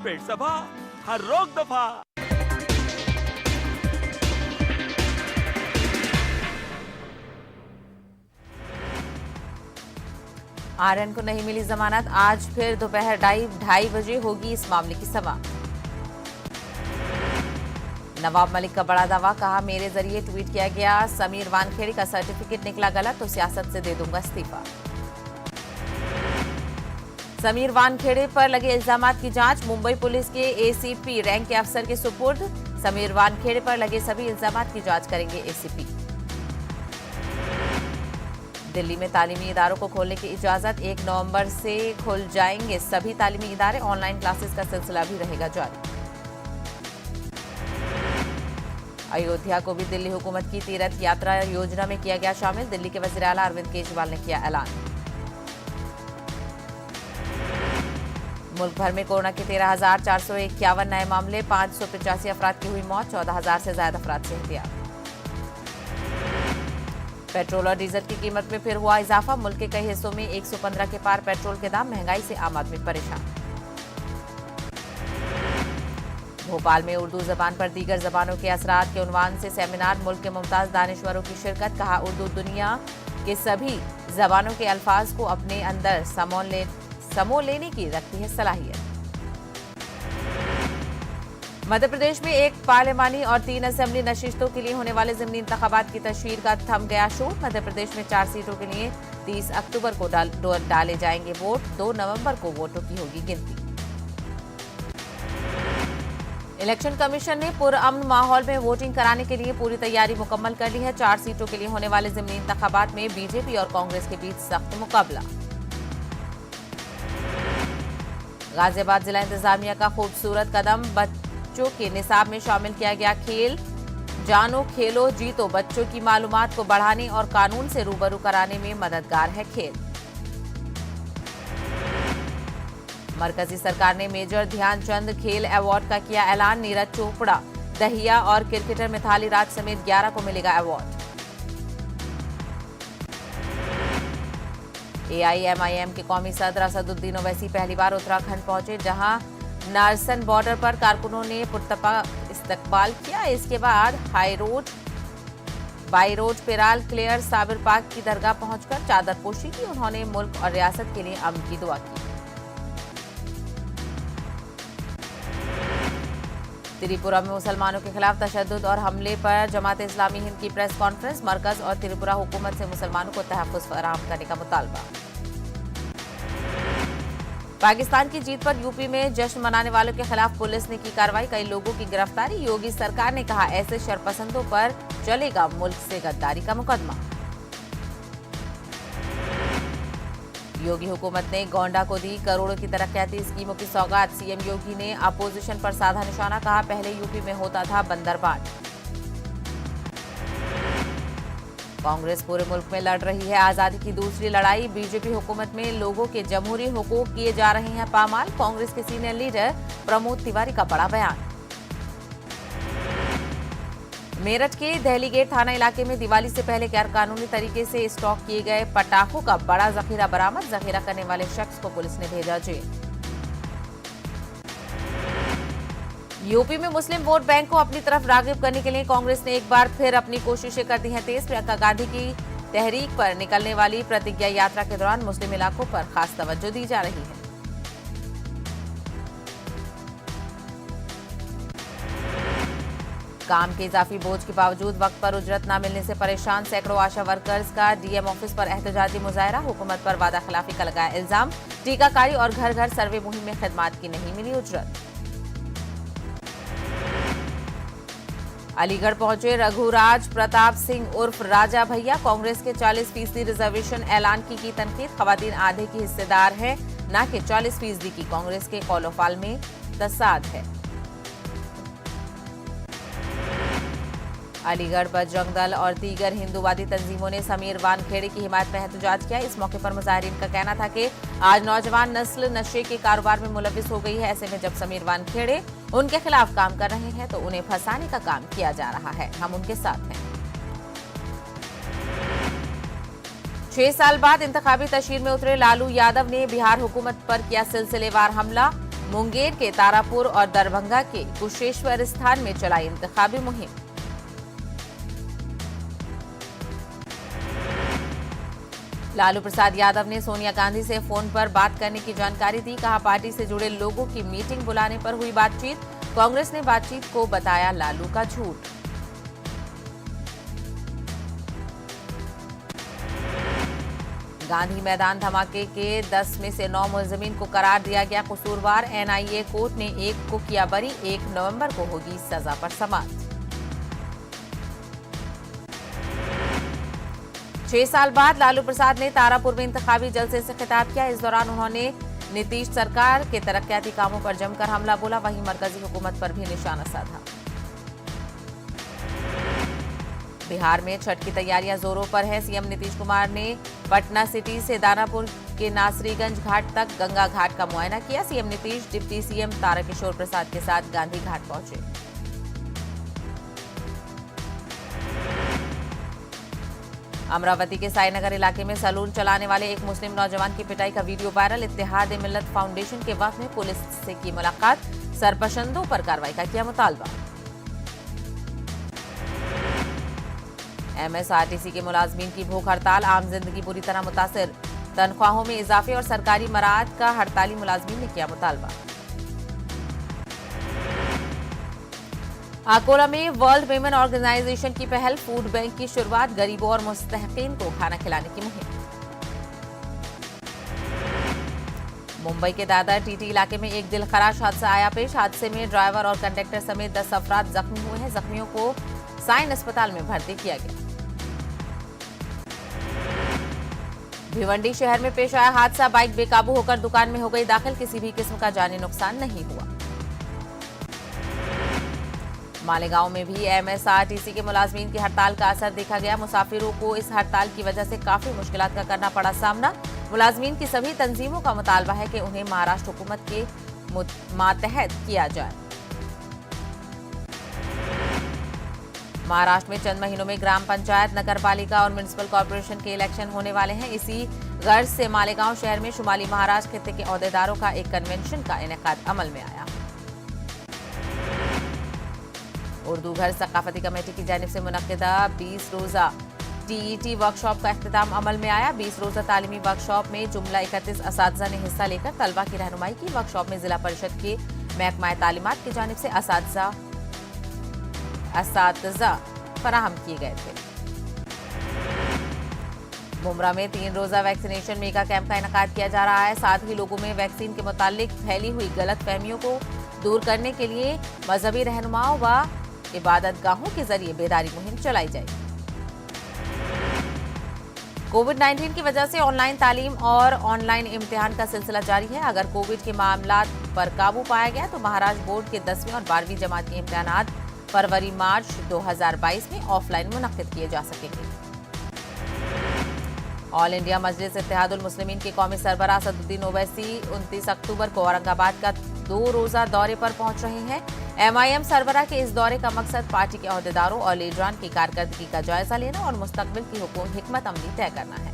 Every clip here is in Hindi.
पेट सभा हर रोग दफा। आर्यन को नहीं मिली जमानत, आज फिर दोपहर 2:30 होगी इस मामले की समाअत। नवाब मलिक का बड़ा दावा, कहा मेरे जरिए ट्वीट किया गया समीर वानखेड़े का सर्टिफिकेट निकला गलत तो सियासत से दे दूंगा इस्तीफा। समीर वानखेड़े पर लगे इल्जामात की जांच, मुंबई पुलिस के एसीपी रैंक के अफसर के सुपुर्द। समीर वानखेड़े पर लगे सभी इल्जामात की जांच करेंगे एसीपी। दिल्ली में तालीमी इदारों को खोलने की इजाजत, 1 नवंबर से खुल जाएंगे सभी तालीमी इदारे, ऑनलाइन क्लासेस का सिलसिला भी रहेगा जारी। अयोध्या को भी दिल्ली हुकूमत की तीर्थ यात्रा योजना में किया गया शामिल, दिल्ली के वज़ीर आला अरविंद केजरीवाल ने किया ऐलान। मुल्क भर में कोरोना के 13,451 नए मामले, 585 अफराद की हुई मौत, 14,000 से ज्यादा अफराद से एहतियात। पेट्रोल और डीजल की कीमत में फिर हुआ इजाफा, मुल्क के कई हिस्सों में 115 के पार पेट्रोल के दाम, महंगाई से आम आदमी परेशान। भोपाल में उर्दू जबान पर दीगर जबानों के असरात के उन्वान से सेमिनार, मुल्क के मुमताज दानिश्वरों की शिरकत, कहा उर्दू दुनिया के सभी जबानों के अल्फाज को अपने अंदर समो लेने की रखती है सलाहियत। मध्य प्रदेश में 1 पार्लिमानी और 3 असेंबली नशिस्तों के लिए होने वाले ज़िमनी इंतखाबात की तशहीर का थम गया शोर, मध्य प्रदेश में 4 सीटों के लिए 30 अक्टूबर को डाले जाएंगे वोट, 2 नवंबर को वोटों की होगी गिनती। इलेक्शन कमीशन ने पुरअमन माहौल में वोटिंग कराने के लिए पूरी तैयारी मुकम्मल कर ली है, 4 सीटों के लिए होने वाले ज़िमनी इंतखाबात में बीजेपी और कांग्रेस के बीच सख्त मुकाबला। गाजियाबाद जिला इंतजामिया का खूबसूरत कदम, बच्चों के निसाब में शामिल किया गया खेल जानो खेलो जीतो, बच्चों की मालूमात को बढ़ाने और कानून से रूबरू कराने में मददगार है खेल। मरकजी सरकार ने मेजर ध्यानचंद खेल अवार्ड का किया ऐलान, नीरज चोपड़ा, दहिया और क्रिकेटर मिथाली राज समेत 11 को मिलेगा अवार्ड। AIMIM के कौमी सदर असदुद्दीन ओवैसी पहली बार उत्तराखंड पहुंचे, जहां नारसन बॉर्डर पर कारकुनों ने पुरतपा इस्तकबाल किया। इसके बाद बाई रोड पिराल क्लियर साबिर पाक की दरगाह पहुंचकर चादर पोशी की, उन्होंने मुल्क और रियासत के लिए अमन की दुआ की। त्रिपुरा में मुसलमानों के खिलाफ तशद्दुद और हमले पर जमात इस्लामी हिंद की प्रेस कॉन्फ्रेंस, मरकज और त्रिपुरा हुकूमत से मुसलमानों को तहफ़्फ़ुज़ फराहम करने का मुतालबा। पाकिस्तान की जीत पर यूपी में जश्न मनाने वालों के खिलाफ पुलिस ने की कार्रवाई, कई लोगों की गिरफ्तारी, योगी सरकार ने कहा ऐसे शरपसंदों पर चलेगा मुल्क से गद्दारी का मुकदमा। योगी हुकूमत ने गोंडा को दी करोड़ों की तरक्याती स्कीमों की सौगात, सीएम योगी ने अपोजिशन पर साधा निशाना, कहा पहले यूपी में होता था बंदरबाट। कांग्रेस पूरे मुल्क में लड़ रही है आजादी की दूसरी लड़ाई, बीजेपी हुकूमत में लोगों के जमहूरी हुकूक किए जा रहे हैं पामाल, कांग्रेस के सीनियर लीडर प्रमोद तिवारी का बड़ा बयान। मेरठ के दहली गेट थाना इलाके में दिवाली से पहले गैरकानूनी तरीके से स्टॉक किए गए पटाखों का बड़ा जखीरा बरामद, जखीरा करने वाले शख्स को पुलिस ने भेजा जेल। यूपी में मुस्लिम वोट बैंक को अपनी तरफ रागिब करने के लिए कांग्रेस ने एक बार फिर अपनी कोशिशें कर दी हैं तेज, प्रियंका गांधी की तहरीक पर निकलने वाली प्रतिज्ञा यात्रा के दौरान मुस्लिम इलाकों पर खास तवज्जो दी जा रही है। काम के इजाफी बोझ के बावजूद वक्त पर उजरत न मिलने से परेशान सैकड़ों आशा वर्कर्स का डीएम ऑफिस पर एहतजाजी मुजाहरा, हुकूमत पर वादा खिलाफी का लगाया इल्जाम, टीकाकारी और घर घर सर्वे मुहिम में खिदमात की नहीं मिली उजरत। अलीगढ़ पहुंचे रघुराज प्रताप सिंह उर्फ राजा भैया, कांग्रेस के 40% रिजर्वेशन ऐलान की तनकीद, खवातीन आधे की हिस्सेदार है न कि 40% की, कांग्रेस के कौलोफाल में तसाद है। अलीगढ़ बजरंग दल और दीगर हिंदूवादी तंजीमों ने समीर वानखेड़े की हिमायत में एहतजाज किया। इस मौके पर मुजाहिरीन का कहना था कि आज नौजवान नस्ल नशे के कारोबार में मुलविस हो गई है, ऐसे में जब समीर वानखेड़े उनके खिलाफ काम कर रहे हैं तो उन्हें फंसाने का काम किया जा रहा है, हम उनके साथ हैं। 6 साल बाद इंतखाबी तशहीर में उतरे लालू यादव ने बिहार हुकूमत पर किया सिलसिलेवार हमला, मुंगेर के तारापुर और दरभंगा के कुशेश्वर स्थान में चलाई इंतखाबी मुहिम। लालू प्रसाद यादव ने सोनिया गांधी से फोन पर बात करने की जानकारी दी। कहा, पार्टी से जुड़े लोगों की मीटिंग बुलाने पर हुई बातचीत। कांग्रेस ने बातचीत को बताया लालू का झूठ। गांधी मैदान धमाके के 10 में से 9 मुलजिमीन को करार दिया गया कसूरवार। एनआईए कोर्ट ने एक को किया बरी। 1 नवंबर को होगी सजा पर समाप्त। 6 साल बाद लालू प्रसाद ने तारापुर में इंतखाबी जलसे से खिताब किया। इस दौरान उन्होंने नीतीश सरकार के तरक्याती कामों पर जमकर हमला बोला। वहीं मरकजी हुकूमत पर भी निशाना साधा। बिहार में छठ की तैयारियां जोरों पर है। सीएम नीतीश कुमार ने पटना सिटी से दानापुर के नासरीगंज घाट तक गंगा घाट का मुआयना किया। CM Nitish deputy CM Tarkishore Prasad के साथ गांधी घाट पहुंचे। अमरावती के साईनगर इलाके में सैलून चलाने वाले एक मुस्लिम नौजवान की पिटाई का वीडियो वायरल। इत्तेहाद-ए-मिल्लत फाउंडेशन के वक्त में पुलिस से की मुलाकात। सरपंचों पर कार्रवाई का किया मुतालबा। एमएसआरटीसी के मुलाजमीन की भूख हड़ताल। आम जिंदगी बुरी तरह मुतासिर। तनख्वाहों में इजाफे और सरकारी मराहत का हड़ताली मुलाजमीन ने किया मुतालबा। अकोला में वर्ल्ड विमेन ऑर्गेनाइजेशन की पहल। फूड बैंक की शुरुआत। गरीबों और मुस्तहकीन को खाना खिलाने की मुहिम। मुंबई के दादर टीटी इलाके में एक दिलखराश हादसा आया पेश। हादसे में ड्राइवर और कंडक्टर समेत 10 अफराद जख्मी हुए हैं। जख्मियों को साइन अस्पताल में भर्ती किया गया। भिवंडी शहर में पेश आया हादसा। बाइक बेकाबू होकर दुकान में हो गई दाखिल। किसी भी किस्म का जानी नुकसान नहीं हुआ। मालेगांव में भी एमएसआरटीसी के मुलाजमीन की हड़ताल का असर देखा गया। मुसाफिरों को इस हड़ताल की वजह से काफी मुश्किलात का करना पड़ा सामना। मुलाजमीन की सभी तंजीमों का मुतालबा है कि उन्हें महाराष्ट्र हुकूमत के मातहत किया जाए। महाराष्ट्र में चंद महीनों में ग्राम पंचायत, नगर पालिका और म्युनिसिपल कॉर्पोरेशन के इलेक्शन होने वाले हैं। इसी गर्ज से मालेगांव शहर में शुमाली महाराष्ट्र खित्ते के ओहदेदारों का एक कन्वेंशन का इनेकाद अमल में आया। उर्दू घर सकाफती कमेटी की जानिब से मुनक्किदा 20 रोजा टीईटी वर्कशॉप का इख्तिताम अमल में आया। 20 रोजा तालीमी वर्कशॉप में जुमला 31 असातिज़ा ने हिस्सा लेकर तलबा की रहनुमाई की। वर्कशॉप में जिला परिषद के महकमा तालीमात की जानिब से असातिज़ा फराहम किए गए थे। मुमरा में 3 रोजा वैक्सीनेशन मेगा कैंप का इनेकाद किया जा रहा है। साथ ही लोगों में वैक्सीन के मुतालिक फैली हुई गलत फहमियों को दूर करने के लिए मजहबी रहनुमाओं व इबादतगाहों के जरिए बेदारी मुहिम चलाई जाएगी। कोविड-19 की वजह से ऑनलाइन तालीम और ऑनलाइन इम्तिहान का सिलसिला जारी है। अगर कोविड के मामलात पर काबू पाया गया तो महाराष्ट्र बोर्ड के 10वीं और 12वीं जमात के इम्तिहानात फरवरी-मार्च 2022 में ऑफलाइन मुनक्किद किए जा सकेंगे। ऑल इंडिया मजलिस इत्तेहादुल मुस्लिमीन के कौमी सरबराह असदुद्दीन ओवैसी 29 अक्टूबर को औरंगाबाद का 2 रोजा दौरे पर पहुंच रहे हैं। एमआईएम सरबराह के इस दौरे का मकसद पार्टी के ओहदेदारों और लीडरान की कारकर्दगी का जायजा लेना और मुस्तकबिल की हिकमत अमली तय करना है।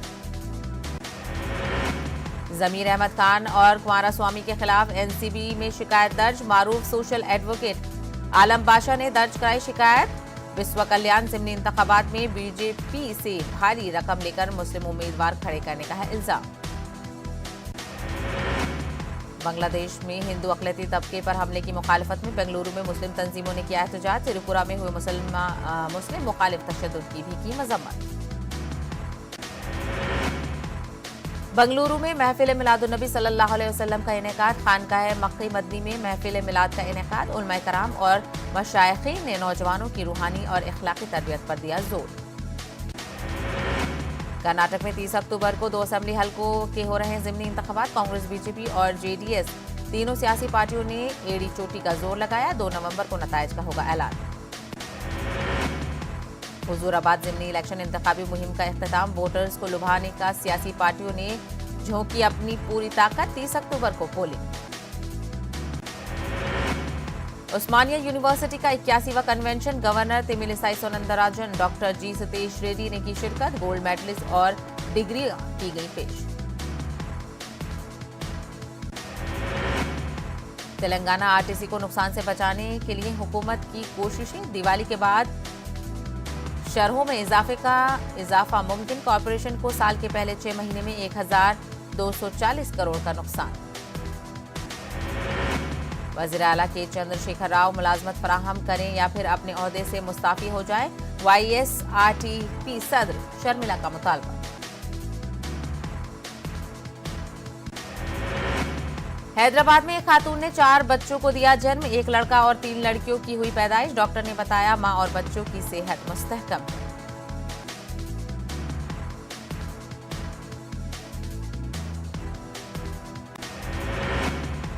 जमीर अहमद खान और कुमारा स्वामी के खिलाफ एनसीबी में शिकायत दर्ज। मारूफ सोशल एडवोकेट आलम बादशाह ने दर्ज कराई शिकायत। विश्व कल्याण ज़िमनी इंतखाबात में बीजेपी से भारी रकम लेकर मुस्लिम उम्मीदवार खड़े करने का है इल्जाम। बांग्लादेश में हिंदू अक़लियती तबके पर हमले की मुखालफत में बेंगलुरु में मुस्लिम तंजीमों ने किया एहतजाज। त्रिपुरा में हुए मुस्लिम मुखालिफ तशद्दुद की भी की मजम्मत। बेंगलुरु में महफिल मिलादुन्नबी सल्लल्लाहु अलैहि वसल्लम का इनेकाद। खानकाह मक्की मदनी में महफिल मिलाद का इनेकाद। उलमाए कराम और मशाइखीन ने नौजवानों की रूहानी और इखलाकी तरबियत पर दिया जोर। कर्नाटक में 30 अक्टूबर को 2 असेंबली हलकों के हो रहे हैं ज़िमनी इंतखाबात। कांग्रेस, बीजेपी और जेडीएस तीनों सियासी पार्टियों ने एड़ी चोटी का जोर लगाया। 2 नवंबर को नताइज का होगा ऐलान। हुजूराबाद ज़िमनी इलेक्शन इंतखाबी मुहिम का इख्तिताम। वोटर्स को लुभाने का सियासी पार्टियों ने झोंकी अपनी पूरी ताकत। 30 अक्टूबर को पोलिंग। उस्मानिया यूनिवर्सिटी का 81वां convention. Governor Tamilisai Soundararajan, doctor G Satish Reddy ने की शिरकत। गोल्ड मेडलिस्ट और डिग्री की गई पेश। तेलंगाना आरटीसी को नुकसान से बचाने के लिए हुकूमत की कोशिशें, दिवाली के बाद शरहों में इजाफा मुमकिन, कॉरपोरेशन को साल के पहले 6 महीने में 1240 करोड़ का नुकसान। वज़ीर आला के चंद्रशेखर राव मुलाजमत फराहम करें या फिर अपने ओहदे से मुस्ताफी हो जाए, YSRTP सदर शर्मिला का मुतालबा। हैदराबाद में एक खातून ने 4 बच्चों को दिया जन्म, 1 लड़का और 3 लड़कियों की हुई पैदाइश। डॉक्टर ने बताया मां और बच्चों की सेहत मुस्तहकम है।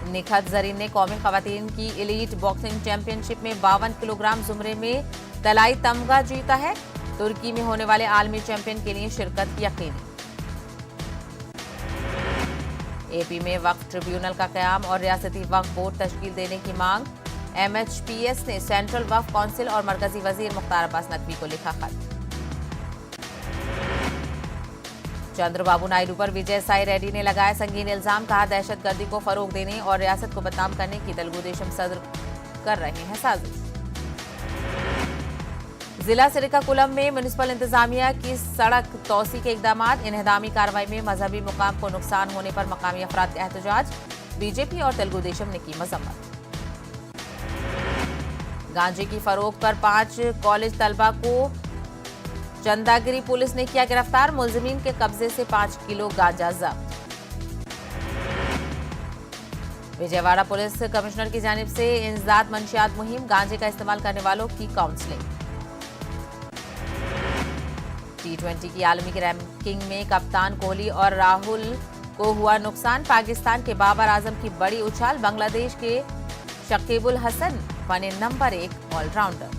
निखत जरीन ने कौमी खवातीन की एलीट बॉक्सिंग चैंपियनशिप में 52 किलोग्राम जुमरे में तलाई तमगा जीता है। तुर्की में होने वाले आलमी चैंपियन के लिए शिरकत यकीनी। एपी में वक्फ ट्रिब्यूनल का क़याम और रियासती वक्फ बोर्ड तश्कील देने की मांग। MHPS ने सेंट्रल वक्फ काउंसिल और मरकजी वजीर मुख्तार अब्बास नकवी को लिखा खत। चंद्रबाबू नायडू पर विजय साई रेड्डी ने लगाया संगीन इल्जाम, कहा दहशतगर्दी को फरोग देने और रियासत को बदनाम करने की तेलुगु देशम सदर कर रहे हैं साजिश। जिला श्रीकाकुलम में म्युनिसिपल इंतजामिया की सड़क तोसी के इकदाम, इन्हदामी कार्रवाई में मजहबी मुकाम को नुकसान होने पर मकामी अफराद का एहतजाज, बीजेपी और तेलुगु देशम ने की मजम्मत। गांजे की फरोख्त पर 5 कॉलेज तलबा को चंदागिरी पुलिस ने किया गिरफ्तार, मुलजिमीन के कब्जे से 5 किलो गांजा जब्त। विजयवाड़ा पुलिस कमिश्नर की जानिब से इंसदाद मंशियात मुहिम, गांजे का इस्तेमाल करने वालों की काउंसलिंग। T20 की आलमी की रैंकिंग में कप्तान कोहली और राहुल को हुआ नुकसान, पाकिस्तान के बाबर आजम की बड़ी उछाल, बांग्लादेश के शकीबुल हसन बने नंबर 1 ऑलराउंडर।